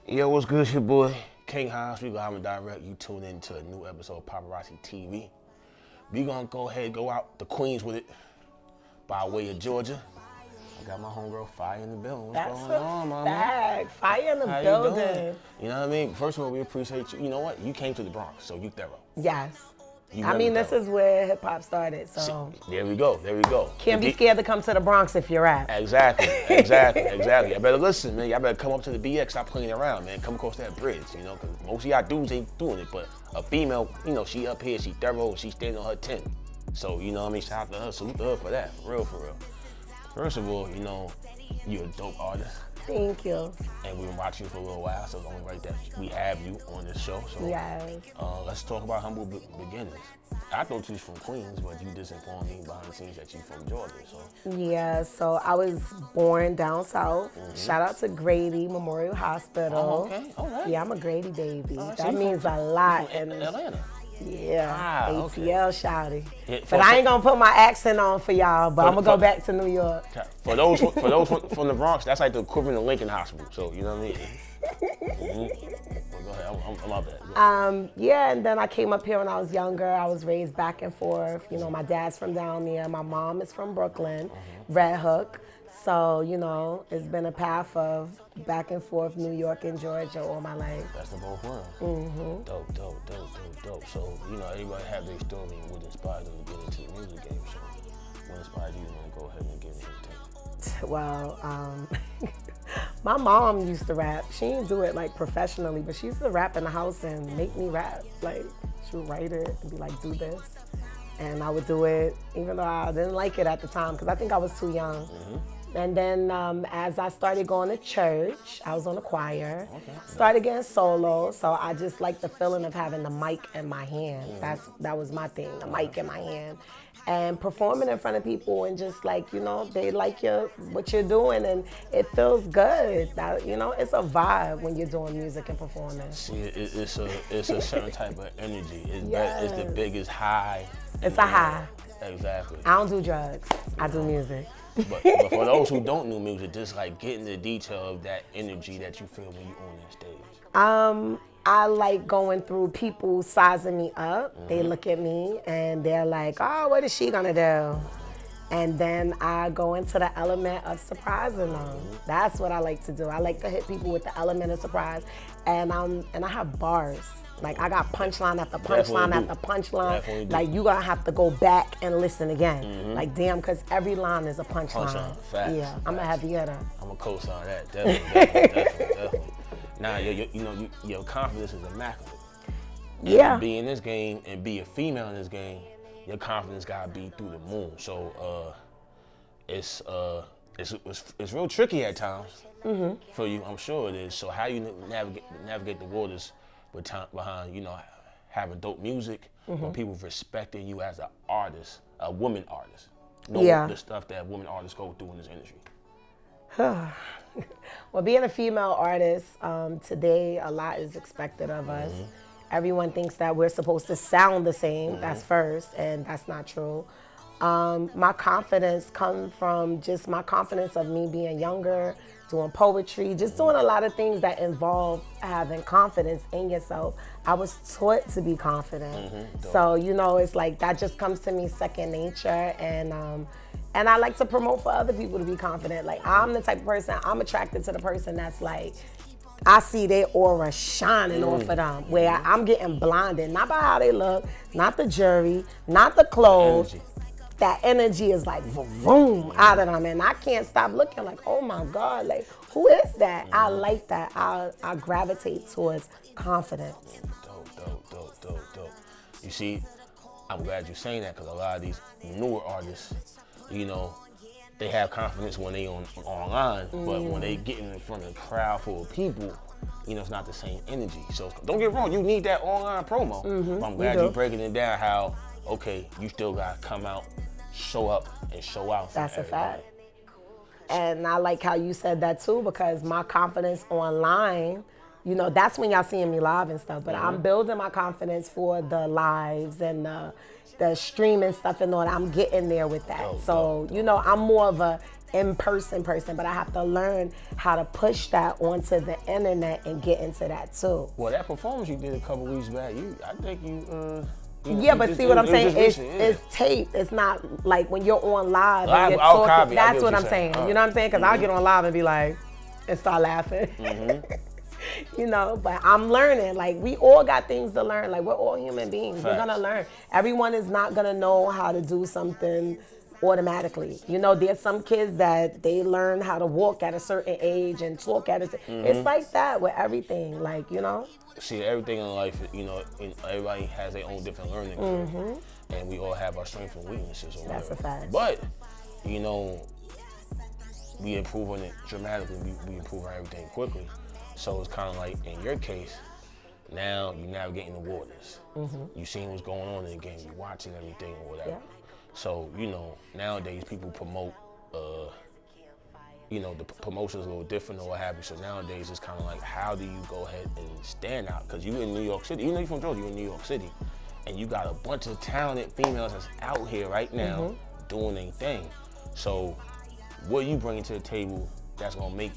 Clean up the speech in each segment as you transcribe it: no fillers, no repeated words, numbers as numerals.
Yo, what's good? It's your boy King House. We gonna direct you tune in to a new episode of Popparotz TV. We gonna go ahead and go out to Queens with it by way of Georgia. I got my homegirl Fire in the building. What's going on, mama? Fact. Fire in the How building. You doing? You know what I mean? First of all, we appreciate you. You know what? You came to the Bronx, so you thorough. Yes. You I mean, this thorough. is where hip hop started, so. There we go. There we go. Can't be scared to come to the Bronx if you're rap. Exactly. I better listen, man. Y'all better come up to the BX, stop playing around, man. Come across that bridge, you know, because most of y'all dudes ain't doing it, but a female, you know, she up here, she thorough, she standing on her 10. So, you know what I mean? Shout out to her, salute to her for that, for real, for real. First of all, you know, you're a dope artist. Thank you. And we've been watching you for a little while, so it's only right that we have you on this show. So Yes. Let's talk about humble beginnings. I thought you was from Queens, but you just informed me behind the scenes that you from Georgia. So Yeah, so I was born down south. Shout out to Grady Memorial Hospital. Oh, okay. All right. Yeah, I'm a Grady baby. So That you means from- a lot. you from Atlanta. Yeah, Okay. ATL shouty. Yeah, But I ain't gonna put my accent on for y'all, but I'm gonna go back to New York. For those from the Bronx, that's like the equivalent of Lincoln Hospital. So you know what I mean. Well, go ahead. I'm out there. Yeah, and then I came up here when I was younger. I was raised back and forth. You know, my dad's from down there. My mom is from Brooklyn, Red Hook. So, you know, it's been a path of back and forth, New York and Georgia all my life. That's the both worlds. Dope. So, you know, everybody have their story and what inspired them to get into the music game. So, what inspired you to go ahead and get into it? Well, my mom used to rap. She didn't do it like professionally, but she used to rap in the house and make me rap. Like, she would write it and be like, do this. And I would do it, even though I didn't like it at the time, because I think I was too young. And then as I started going to church, I was on the choir, started getting solo, so I just liked the feeling of having the mic in my hand. That was my thing, the mic in my hand. And performing in front of people and just like, you know, they like what you're doing and it feels good. You know, it's a vibe when you're doing music and performing. See, it's a certain type of energy. It's Yes. the biggest high. It's a high. Exactly. I don't do drugs, I do music. But for those who don't know music, just like getting the detail of that energy that you feel when you're on that stage. I like going through people sizing me up. They look at me and they're like, oh, what is she gonna do? And then I go into the element of surprising them. That's what I like to do. I like to hit people with the element of surprise. And I have bars. Like I got punchline after punchline after punchline. Like you gonna have to go back and listen again. Like damn, cause every line is a punchline. Facts, Yeah, I'm a heavy hitter. I'm a co-sign that, definitely. Now, your confidence is immaculate. And Yeah. to be in this game and be a female in this game, your confidence gotta be through the moon. So it's real tricky at times for you. I'm sure it is. So how you navigate the waters behind, you know, having dope music, when people respecting you as an artist, a woman artist. Know the stuff that women artists go through in this industry. Well, being a female artist, today a lot is expected of us. Everyone thinks that we're supposed to sound the same, that's first, and that's not true. My confidence comes from just my confidence of me being younger, doing poetry, just doing a lot of things that involve having confidence in yourself. I was taught to be confident. So, you know, it's like that just comes to me second nature. And I like to promote for other people to be confident. Like I'm the type of person, I'm attracted to the person that's like, I see their aura shining off of them, where I'm getting blinded, not by how they look, not the jewelry, not the clothes. That energy is like vroom out of them, and I can't stop looking like, oh my God, like who is that? I like that. I gravitate towards confidence. Dope. You see, I'm glad you're saying that because a lot of these newer artists, you know, they have confidence when they online, but when they get in front of a crowd full of people, you know, it's not the same energy. So don't get wrong, you need that online promo. But I'm glad you're breaking it down how, okay, you still gotta come out, show up, and show out. That's a fact. And I like how you said that too, because my confidence online, you know, that's when y'all seeing me live and stuff, but I'm building my confidence for the lives and the streaming stuff and all that. I'm getting there with that. You know, I'm more of a in-person person, but I have to learn how to push that onto the internet and get into that too. Well, that performance you did a couple weeks back, I think you yeah, but see what I'm saying? It's taped. It's not like when you're on live and you're talking. That's what I'm saying. You know what I'm saying? Because I'll get on live and be like, and start laughing. You know, but I'm learning. Like, we all got things to learn. Like, we're all human beings. We're gonna learn. Everyone is not gonna know how to do something automatically. You know, there's some kids that they learn how to walk at a certain age and talk at a it's like that with everything. Like, you know. See, everything in life, you know, everybody has their own different learning curve, and we all have our strengths and weaknesses. Or That's whatever. a fact. But, you know, we improve on it dramatically. We improve on everything quickly. So it's kind of like, in your case, now you're navigating the waters. You seeing what's going on in the game. You're watching everything or whatever. Yeah. So, you know, nowadays people promote, you know, the promotion's a little different or what have you. So nowadays it's kind of like, how do you go ahead and stand out? Because you in New York City, even though you're from Georgia, you're in New York City. And you got a bunch of talented females that's out here right now doing their thing. So what are you bringing to the table that's gonna make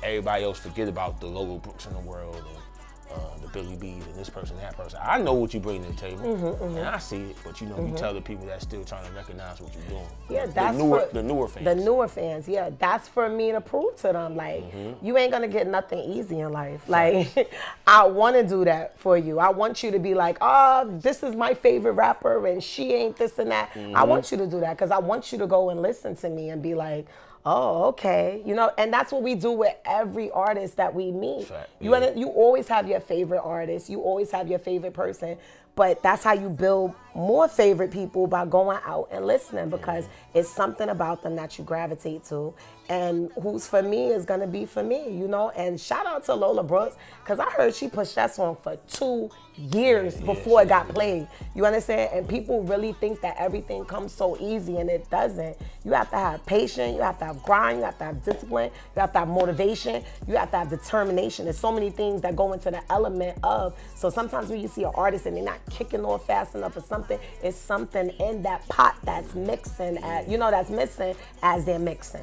everybody else forget about the Lola Brooks in the world and the Billy B's and this person, that person? I know what you bring to the table, and I see it. But you know, you tell the people that's still trying to recognize what you're doing. Yeah, that's the newer fans. The newer fans, yeah, that's for me to prove to them. Like, you ain't gonna get nothing easy in life. Like, I want to do that for you. I want you to be like, oh, this is my favorite rapper, and she ain't this and that. I want you to do that because I want you to go and listen to me and be like, oh, okay. You know, and that's what we do with every artist that we meet. You always have your favorite artist. You always have your favorite person. But that's how you build more favorite people, by going out and listening, because it's something about them that you gravitate to. And who's for me is going to be for me, you know? And shout out to Lola Brooks, because I heard she pushed that song for 2 years before it got played. You understand? And people really think that everything comes so easy, and it doesn't. You have to have patience, you have to have grind, you have to have discipline, you have to have motivation, you have to have determination. There's so many things that go into the element of. So sometimes when you see an artist and they're not kicking off fast enough or something, it's something in that pot that's mixing, that's missing as they're mixing.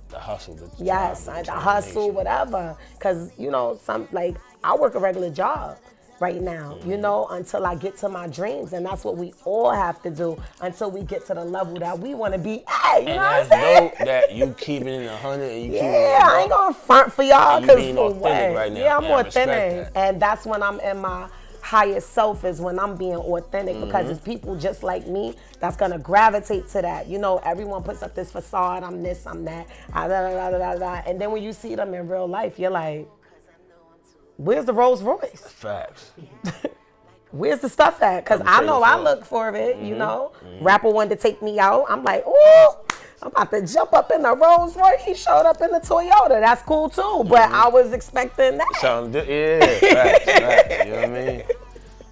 The hustle. The hustle, whatever. Because, you know, I work a regular job right now, you know, until I get to my dreams. And that's what we all have to do until we get to the level that we want to be at. You know what I'm saying? Dope that you keeping it 100 and you keeping it I ain't going to front for y'all. You being authentic right now. Yeah, I'm authentic. And that's when I'm in my highest self, is when I'm being authentic, because it's people just like me that's gonna gravitate to that. You know, everyone puts up this facade, I'm this, I'm that, and then when you see them in real life, you're like, where's the Rolls Royce? Facts. Where's the stuff at? Because I know I look for it, you know. Rapper wanted to take me out. I'm like, ooh, I'm about to jump up in the Rolls Royce. He showed up in the Toyota. That's cool too, but I was expecting that. Facts. You know what I mean?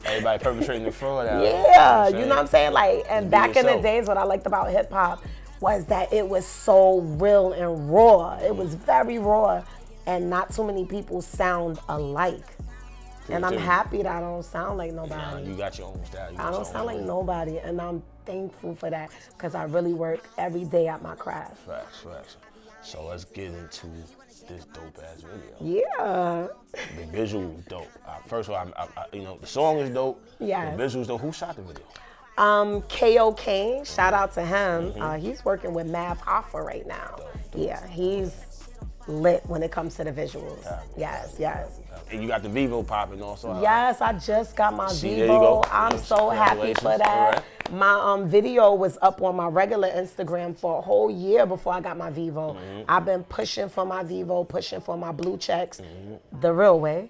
Everybody perpetrating the fraud out. Yeah, you know what I'm saying? Like, and back in the days, what I liked about hip hop was that it was so real and raw. It was very raw, and not too many people sound alike. And I'm happy that I don't sound like nobody. You got your own style. I don't sound like nobody, and I'm thankful for that, because I really work every day at my craft. Facts. So let's get into this dope ass video. Yeah. The visual is dope. First of all, you know, the song is dope. Yeah. The visuals dope. Who shot the video? K.O. Kane, shout out to him. He's working with Mav Hoffa right now. Yeah, he's lit when it comes to the visuals. Yes. And you got the Vivo popping also. Yes, I just got my Vivo. There you go. I'm so happy for that. Right. My video was up on my regular Instagram for a whole year before I got my Vivo. I've been pushing for my Vivo, pushing for my blue checks, the real way.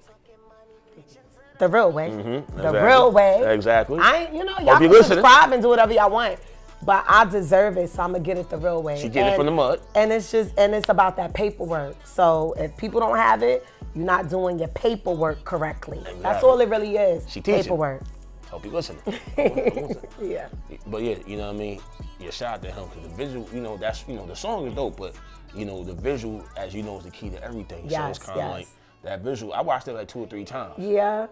The real way. The real way. Exactly. Y'all can subscribe and do whatever y'all want. But I deserve it, so I'm gonna get it the real way. She get it from the mud. And it's about that paperwork. So if people don't have it, you're not doing your paperwork correctly. Exactly. That's all it really is. She teaching. Paperwork. Hope you listen. Yeah. But yeah, you know what I mean? Yeah, shout out to him, because the visual, you know, the song is dope, but you know, the visual, as you know, is the key to everything. Yes, so it's kind of like that visual. I watched it like 2 or 3 times. Yeah.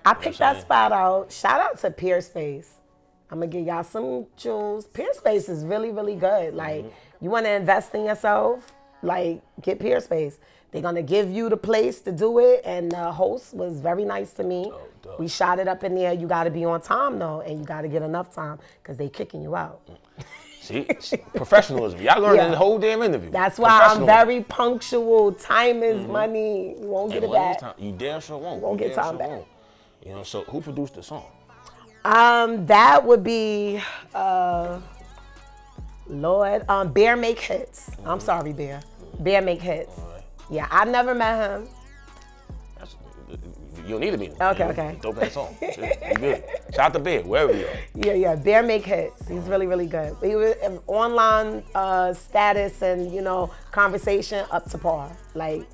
I picked that spot out. Shout out to Peer Space. I'm gonna give y'all some jewels. Peer Space is really, really good. Like, you wanna invest in yourself? like get Peerspace. They're gonna give you the place to do it, and the host was very nice to me. Dope. We shot it up in there. You gotta be on time though, and you gotta get enough time because they kicking you out. See, professionalism. Y'all learned in the whole damn interview. That's why I'm very punctual. Time is money. You won't get it back. You damn sure won't. Won't get time back. You know, so who produced the song? That would be Lord. Bear Make Hits. I'm sorry, Bear. Bear Make Hits. All right. Yeah, I never met him. You don't need to be. Okay. Dope that song. You good. Shout out to Bear, wherever you are. Yeah. Bear Make Hits. He's really, really good. He was online status and, you know, conversation up to par. Like,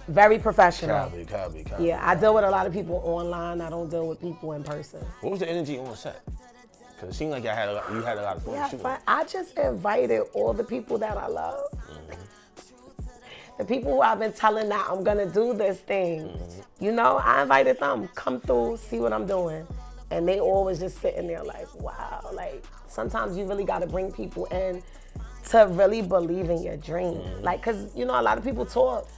very professional. Copy. Yeah, I deal with a lot of people online. I don't deal with people in person. What was the energy on set? Because it seemed like you had a lot of fun shooting. I just invited all the people that I love. The people who I've been telling that I'm gonna do this thing, you know, I invited them, come through, see what I'm doing. And they always just sitting there like, wow, like sometimes you really gotta bring people in to really believe in your dream. Like, cause you know, a lot of people talk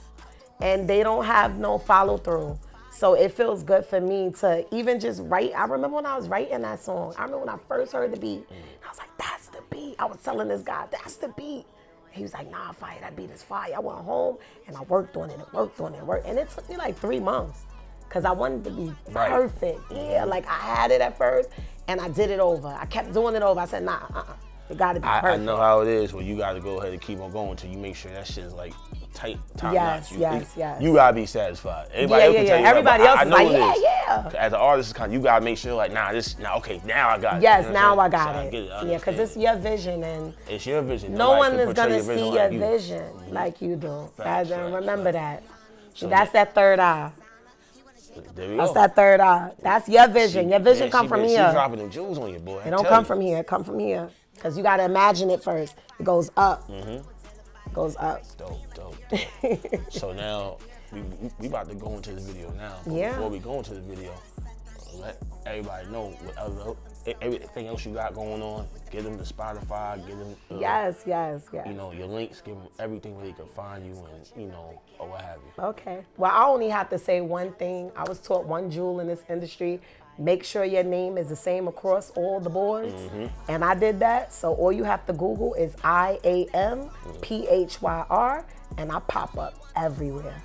and they don't have no follow through. So it feels good for me to even just write. I remember when I was writing that song, I remember when I first heard the beat, I was like, that's the beat. I was telling this guy, that's the beat. He was like, nah, fire, that beat is fire. I went home and I worked on it and it took me like 3 months because I wanted to be perfect. Yeah, like I had it at first and I did it over. I kept doing it over. I said, nah, it gotta be perfect. I know how it is where you gotta go ahead and keep on going until you make sure that shit is like tight, top notch. Yes. You gotta be satisfied. Everybody else can tell you Everybody else is like, yeah. As an artist, you gotta make sure like, okay, now I got it. Yes, you know now I got it. Yeah, because it's your vision and it's your vision. No one is gonna see your vision like you do. Remember that. So that's that third eye. There we That's go. that third eye. That's your vision. Your vision come from here. She's dropping them jewels on you, boy. It don't come from here. It come from here. Because you got to imagine it first. It goes up. It goes up. Dope. So now, we about to go into the video now. But before we go into the video, let everybody know what everything else you got going on. Get them to Spotify. Get them. Yes. You know, your links. Give them everything where they can find you and, you know, or what have you. Okay. Well, I only have to say one thing. I was taught one jewel in this industry. Make sure your name is the same across all the boards. And I did that. So all you have to Google is IAMPHYR and I pop up everywhere.